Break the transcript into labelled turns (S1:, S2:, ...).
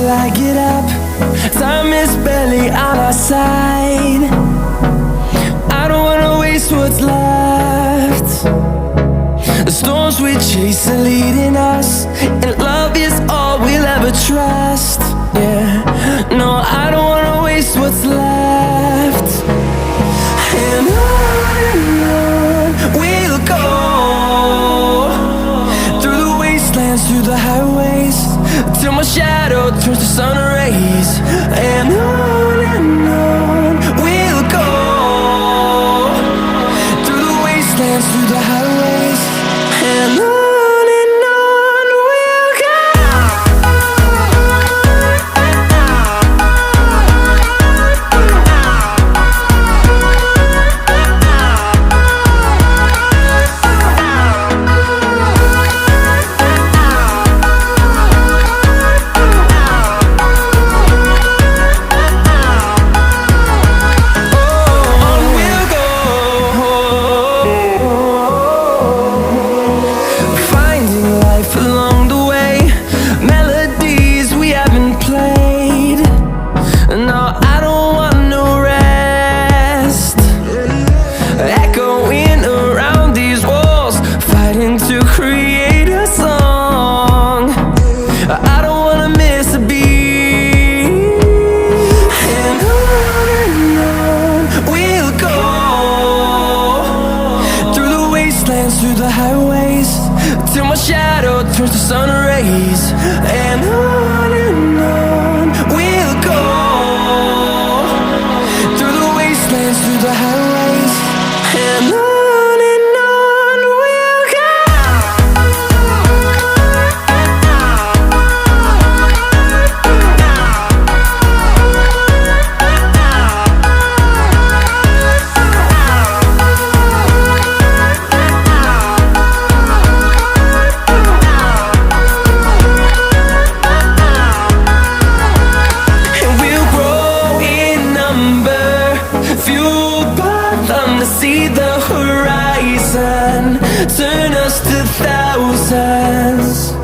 S1: till I get up. Time is barely on our side. I don't wanna waste what's left. The storms we chase are leading us, and love is all we'll ever trust. Yeah, no, I don't wanna waste what's left. And on we'll go, through the wastelands, through the highways, till my shadow turns to sun rays. And on we'll go, through the wastelands, through the highways, and on we'll go. To create a song, I don't wanna miss a beat. And on we'll go, through the wastelands, through the highways, till my shadow turns to sun rays. And on we'll go, through the wastelands, through the highways, and on. See the horizon turn us to thousands.